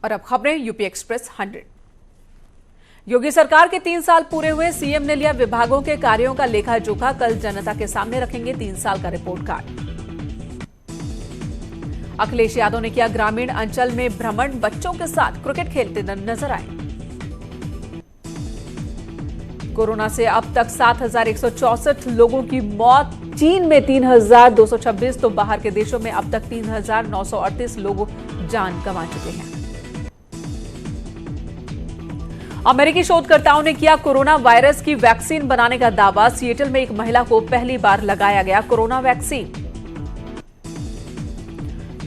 और अब खबरें यूपी एक्सप्रेस 100। योगी सरकार के 3 साल पूरे हुए, सीएम ने लिया विभागों के कार्यों का लेखा जोखा। कल जनता के सामने रखेंगे 3 साल का रिपोर्ट कार्ड। अखिलेश यादव ने किया ग्रामीण अंचल में भ्रमण, बच्चों के साथ क्रिकेट खेलते नजर आए। कोरोना से अब तक 7,164 लोगों की मौत, चीन में 3,226 तो बाहर के देशों में अब तक 3,938 लोग जान गंवा चुके हैं। अमेरिकी शोधकर्ताओं ने किया कोरोना वायरस की वैक्सीन बनाने का दावा। सिएटल में एक महिला को पहली बार लगाया गया कोरोना वैक्सीन।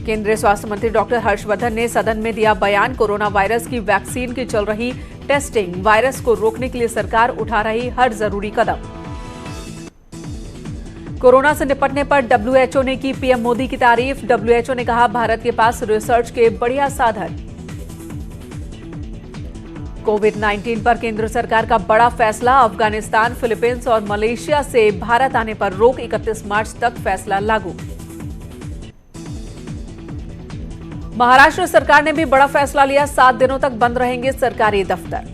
केंद्रीय स्वास्थ्य मंत्री डॉक्टर हर्षवर्धन ने सदन में दिया बयान। कोरोना वायरस की वैक्सीन की चल रही टेस्टिंग, वायरस को रोकने के लिए सरकार उठा रही हर जरूरी कदम। कोरोना से निपटने पर डब्ल्यूएचओ ने की पीएम मोदी की तारीफ। डब्ल्यूएचओ ने कहा, भारत के पास रिसर्च के बढ़िया साधन। कोविड-19 पर केंद्र सरकार का बड़ा फैसला। अफगानिस्तान, फिलीपींस और मलेशिया से भारत आने पर रोक, 31 मार्च तक फैसला लागू। महाराष्ट्र सरकार ने भी बड़ा फैसला लिया। 7 दिनों तक बंद रहेंगे सरकारी दफ्तर।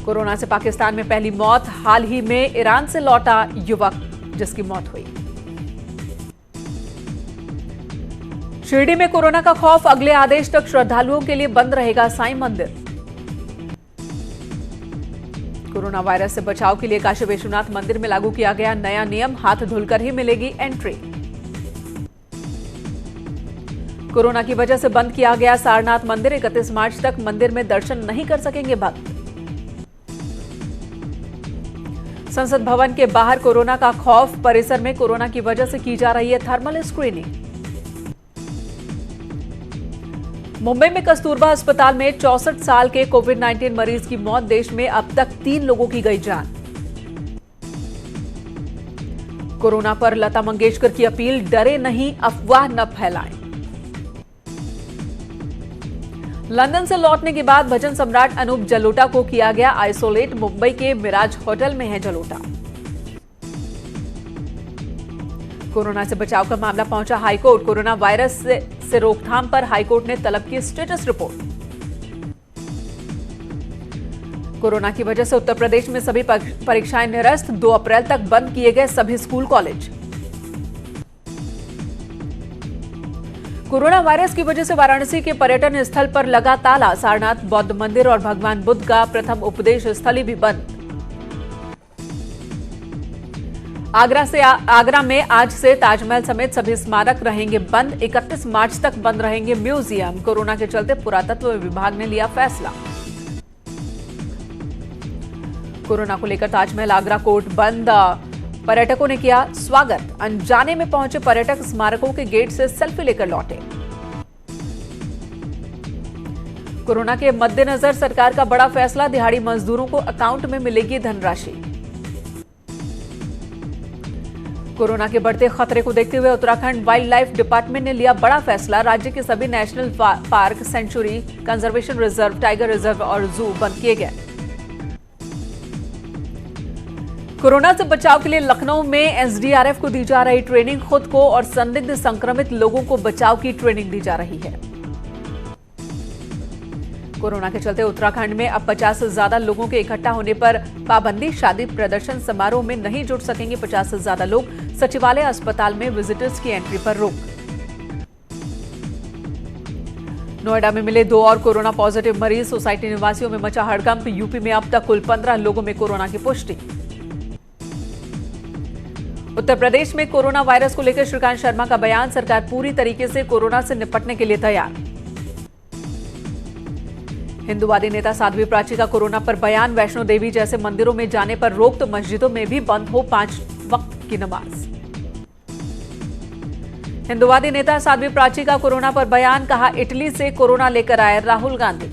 कोरोना से पाकिस्तान में पहली मौत। हाल ही में ईरान से लौटा युवक जिसकी मौत हुई। शिरडी में कोरोना का खौफ, अगले आदेश तक श्रद्धालुओं के लिए बंद रहेगा साईं मंदिर। कोरोना वायरस से बचाव के लिए काशी विश्वनाथ मंदिर में लागू किया गया नया नियम, हाथ धुलकर ही मिलेगी एंट्री। कोरोना की वजह से बंद किया गया सारनाथ मंदिर, 31 मार्च तक मंदिर में दर्शन नहीं कर सकेंगे भक्त। संसद भवन के बाहर कोरोना का खौफ, परिसर में कोरोना की वजह से की जा रही है थर्मल स्क्रीनिंग। मुंबई में कस्तूरबा अस्पताल में 64 साल के कोविड-19 मरीज की मौत। देश में अब तक 3 लोगों की गई जान। कोरोना पर लता मंगेशकर की अपील, डरे नहीं, अफवाह न फैलाएं। लंदन से लौटने के बाद भजन सम्राट अनूप जलोटा को किया गया आइसोलेट। मुंबई के मिराज होटल में है जलोटा। कोरोना से बचाव का मामला पहुंचा हाईकोर्ट। कोरोना वायरस से रोकथाम पर हाईकोर्ट ने तलब की स्टेटस रिपोर्ट। कोरोना की वजह से उत्तर प्रदेश में सभी परीक्षाएं निरस्त। 2 अप्रैल तक बंद किए गए सभी स्कूल कॉलेज। कोरोना वायरस की वजह से वाराणसी के पर्यटन स्थल पर लगा ताला। सारनाथ बौद्ध मंदिर और भगवान बुद्ध का प्रथम उपदेश स्थली भी बंद। आगरा में आज से ताजमहल समेत सभी स्मारक रहेंगे बंद। 31 मार्च तक बंद रहेंगे म्यूजियम। कोरोना के चलते पुरातत्व विभाग ने लिया फैसला। कोरोना को लेकर ताजमहल आगरा कोर्ट बंद। पर्यटकों ने किया स्वागत। अनजाने में पहुंचे पर्यटक स्मारकों के गेट से सेल्फी लेकर लौटे। कोरोना के मद्देनजर सरकार का बड़ा फैसला, दिहाड़ी मजदूरों को अकाउंट में मिलेगी धनराशि। कोरोना के बढ़ते खतरे को देखते हुए उत्तराखंड वाइल्ड लाइफ डिपार्टमेंट ने लिया बड़ा फैसला। राज्य के सभी national park, sanctuary, conservation reserve, tiger reserve और जू बंद किए गए। कोरोना से बचाव के लिए लखनऊ में एसडीआरएफ को दी जा रही ट्रेनिंग। खुद को और संदिग्ध संक्रमित लोगों को बचाव की ट्रेनिंग दी जा रही है। कोरोना के चलते उत्तराखंड में अब 50 से ज्यादा लोगों के इकट्ठा होने पर पाबंदी। शादी, प्रदर्शन, समारोह में नहीं जुट सकेंगे 50 से ज्यादा लोग। सचिवालय, अस्पताल में विजिटर्स की एंट्री पर रोक। नोएडा में मिले 2 और कोरोना पॉजिटिव मरीज। सोसाइटी निवासियों में मचा हड़कंप। यूपी में अब तक कुल 15 लोगों में कोरोना की पुष्टि। उत्तर प्रदेश में कोरोना वायरस को लेकर श्रीकांत शर्मा का बयान, सरकार पूरी तरीके से कोरोना से निपटने के लिए तैयार। हिंदुवादी नेता साध्वी प्राची का कोरोना पर बयान, वैष्णो देवी जैसे मंदिरों में जाने पर रोक तो मस्जिदों में भी बंद हो 5 वक्त की नमाज। हिंदुवादी नेता साध्वी प्राची का कोरोना पर बयान, कहा इटली से कोरोना लेकर आए राहुल गांधी।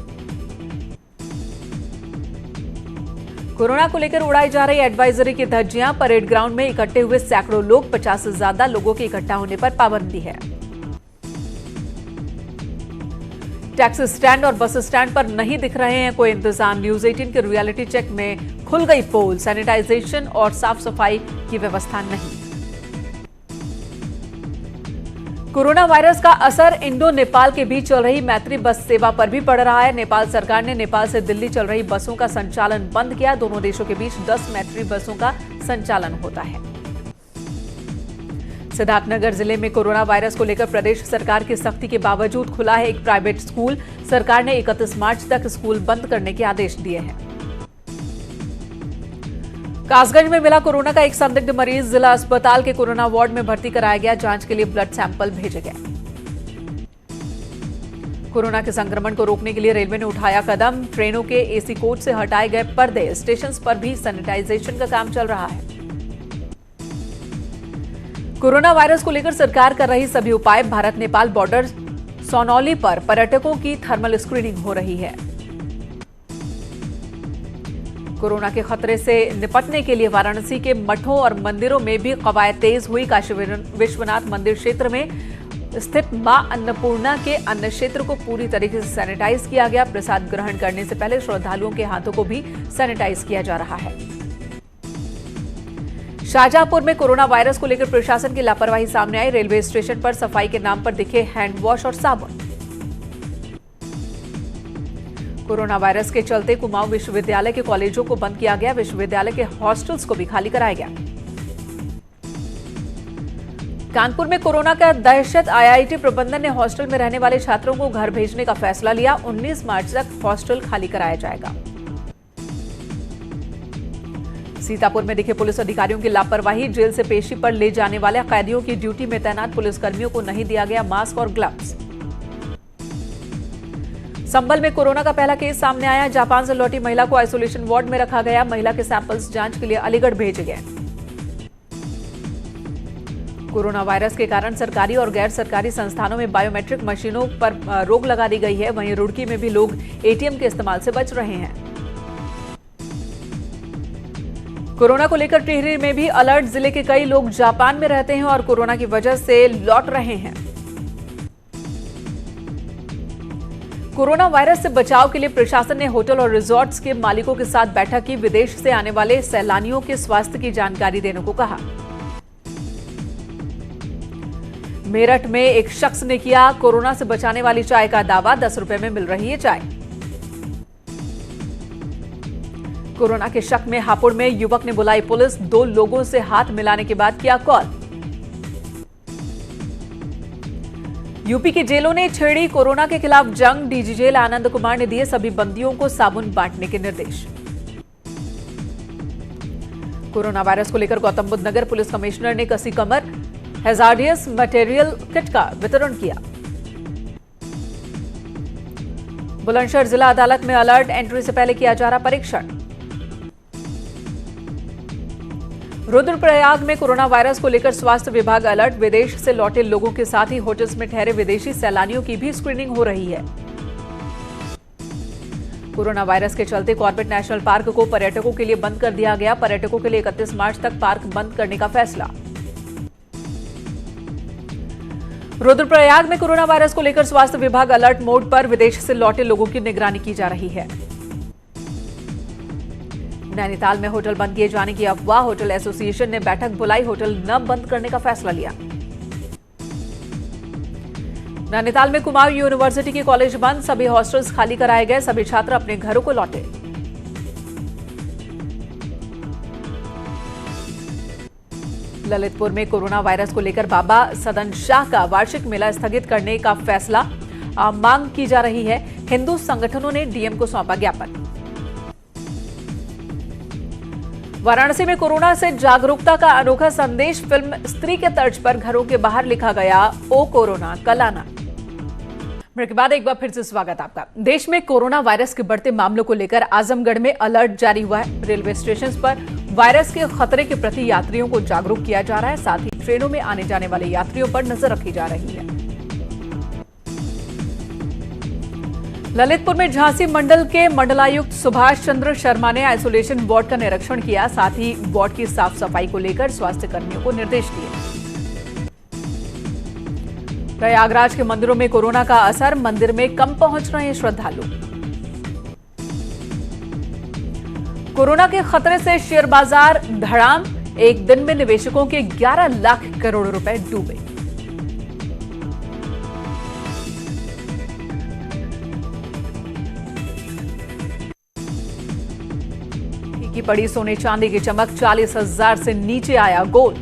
कोरोना को लेकर उड़ाई जा रही एडवाइजरी की धज्जियां। परेड ग्राउंड में इकट्ठे हुए सैकड़ों लोग। 50 से ज्यादा लोगों के इकट्ठा होने पर पाबंदी है। टैक्सी स्टैंड और बस स्टैंड पर नहीं दिख रहे हैं कोई इंतजाम। न्यूज 18 के रियलिटी चेक में खुल गई पोल। सैनिटाइजेशन और साफ सफाई की व्यवस्था नहीं। कोरोना वायरस का असर इंडो नेपाल के बीच चल रही मैत्री बस सेवा पर भी पड़ रहा है। नेपाल सरकार ने नेपाल से दिल्ली चल रही बसों का संचालन बंद किया। दोनों देशों के बीच 10 मैत्री बसों का संचालन होता है। सिद्धार्थनगर जिले में कोरोना वायरस को लेकर प्रदेश सरकार की सख्ती के बावजूद खुला है एक प्राइवेट स्कूल। सरकार ने 31 मार्च तक स्कूल बंद करने के आदेश दिए हैं। कासगंज में मिला कोरोना का एक संदिग्ध मरीज। जिला अस्पताल के कोरोना वार्ड में भर्ती कराया गया। जांच के लिए ब्लड सैंपल भेजे गए। कोरोना के संक्रमण को रोकने के लिए रेलवे ने उठाया कदम। ट्रेनों के एसी कोच से हटाए गए पर्दे। स्टेशन पर भी सैनिटाइजेशन का काम चल रहा है। कोरोना वायरस को लेकर सरकार कर रही सभी उपाय। भारत नेपाल बॉर्डर सोनौली पर पर्यटकों की थर्मल स्क्रीनिंग हो रही है। कोरोना के खतरे से निपटने के लिए वाराणसी के मठों और मंदिरों में भी कवायद तेज हुई। काशी विश्वनाथ मंदिर क्षेत्र में स्थित मां अन्नपूर्णा के अन्न क्षेत्र को पूरी तरीके से सैनिटाइज किया गया। प्रसाद ग्रहण करने से पहले श्रद्धालुओं के हाथों को भी सैनिटाइज किया जा रहा है। शाहजहांपुर में कोरोना वायरस को लेकर प्रशासन की लापरवाही सामने आई। रेलवे स्टेशन पर सफाई के नाम पर दिखे हैंड वॉश और साबुन। कोरोना वायरस के चलते कुमाऊं विश्वविद्यालय के कॉलेजों को बंद किया गया। विश्वविद्यालय के हॉस्टल्स को भी खाली कराया गया। कानपुर में कोरोना का दहशत। आईआईटी प्रबंधन ने हॉस्टल में रहने वाले छात्रों को घर भेजने का फैसला लिया। 19 मार्च तक हॉस्टल खाली कराया जाएगा। सीतापुर में दिखे पुलिस अधिकारियों की लापरवाही। जेल से पेशी पर ले जाने वाले कैदियों की ड्यूटी में तैनात पुलिसकर्मियों को नहीं दिया गया मास्क और ग्लव्स। संभल में कोरोना का पहला केस सामने आया। जापान से लौटी महिला को आइसोलेशन वार्ड में रखा गया। महिला के सैंपल्स जांच के लिए अलीगढ़ भेजे गए। कोरोना वायरस के कारण सरकारी और गैर सरकारी संस्थानों में बायोमेट्रिक मशीनों पर रोक लगा दी गई है। वहीं रुड़की में भी लोग एटीएम के इस्तेमाल से बच रहे हैं। कोरोना को लेकर टिहरी में भी अलर्ट। जिले के कई लोग जापान में रहते हैं और कोरोना की वजह से लौट रहे हैं। कोरोना वायरस से बचाव के लिए प्रशासन ने होटल और रिजॉर्ट्स के मालिकों के साथ बैठक की। विदेश से आने वाले सैलानियों के स्वास्थ्य की जानकारी देने को कहा। मेरठ में एक शख्स ने किया कोरोना से बचाने वाली चाय का दावा। 10 रुपए में मिल रही है चाय। कोरोना के शक में हापुड़ में युवक ने बुलाई पुलिस। 2 लोगों से हाथ मिलाने के बाद किया कॉल। यूपी की जेलों ने छेड़ी कोरोना के खिलाफ जंग। डीजी जेल आनंद कुमार ने दिए सभी बंदियों को साबुन बांटने के निर्देश। कोरोना वायरस को लेकर गौतम बुद्ध नगर पुलिस कमिश्नर ने कसी कमर। हैजार्डियस मटेरियल किट का वितरण किया। बुलंदशहर जिला अदालत में अलर्ट। एंट्री से पहले किया जा रहा परीक्षण। रुद्रप्रयाग में कोरोना वायरस को लेकर स्वास्थ्य विभाग अलर्ट। विदेश से लौटे लोगों के साथ ही होटल्स में ठहरे विदेशी सैलानियों की भी स्क्रीनिंग हो रही है। कोरोना वायरस के चलते कॉर्बेट नेशनल पार्क को पर्यटकों के लिए बंद कर दिया गया। पर्यटकों के लिए 31 मार्च तक पार्क बंद करने का फैसला। रुद्रप्रयाग में कोरोना वायरस को लेकर स्वास्थ्य विभाग अलर्ट मोड पर। विदेश से लौटे लोगों की निगरानी की जा रही है। नैनीताल में होटल बंद किए जाने की अफवाह। होटल एसोसिएशन ने बैठक बुलाई। होटल न बंद करने का फैसला लिया। नैनीताल में कुमाऊं यूनिवर्सिटी के कॉलेज बंद। सभी हॉस्टल्स खाली कराए गए। सभी छात्र अपने घरों को लौटे। ललितपुर में कोरोना वायरस को लेकर बाबा सदन शाह का वार्षिक मेला स्थगित करने का फैसला मांग की जा रही है। हिंदू संगठनों ने डीएम को सौंपा ज्ञापन। वाराणसी में कोरोना से जागरूकता का अनोखा संदेश। फिल्म स्त्री के तर्ज पर घरों के बाहर लिखा गया ओ कोरोना कल आना। ब्रेक के बाद एक बार फिर से स्वागत आपका। देश में कोरोना वायरस के बढ़ते मामलों को लेकर आजमगढ़ में अलर्ट जारी हुआ है। रेलवे स्टेशन पर वायरस के खतरे के प्रति यात्रियों को जागरूक किया जा रहा है। साथ ही ट्रेनों में आने जाने वाले यात्रियों पर नजर रखी जा रही है। ललितपुर में झांसी मंडल के मंडलायुक्त सुभाष चंद्र शर्मा ने आइसोलेशन वार्ड का निरीक्षण किया। साथ ही वार्ड की साफ सफाई को लेकर स्वास्थ्य कर्मियों को निर्देश दिए। प्रयागराज के मंदिरों में कोरोना का असर। मंदिर में कम पहुंच रहे हैं श्रद्धालु। कोरोना के खतरे से शेयर बाजार धड़ाम। एक दिन में निवेशकों के 11 लाख करोड़ रुपए डूबे। फीकी पड़ी सोने चांदी की चमक, 40,000 से नीचे आया गोल्ड।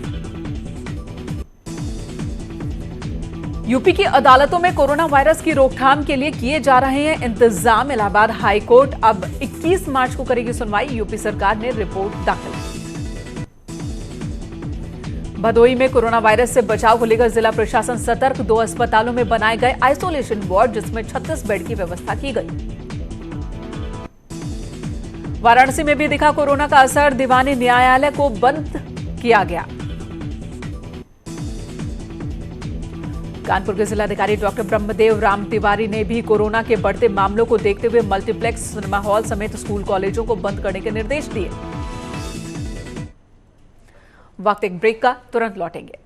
यूपी की अदालतों में कोरोना वायरस की रोकथाम के लिए किए जा रहे हैं इंतजाम। इलाहाबाद हाई कोर्ट अब 21 मार्च को करेगी सुनवाई। यूपी सरकार ने रिपोर्ट दाखिल की। भदोही में कोरोना वायरस से बचाव को लेकर जिला प्रशासन सतर्क। 2 अस्पतालों में बनाए गए आइसोलेशन वार्ड, जिसमें 36 बेड की व्यवस्था की गई। वाराणसी में भी दिखा कोरोना का असर। दीवानी न्यायालय को बंद किया गया। कानपुर के जिलाधिकारी डॉक्टर ब्रह्मदेव राम तिवारी ने भी कोरोना के बढ़ते मामलों को देखते हुए मल्टीप्लेक्स, सिनेमा हॉल समेत स्कूल कॉलेजों को बंद करने के निर्देश दिए। वक्त एक ब्रेक का, तुरंत लौटेंगे।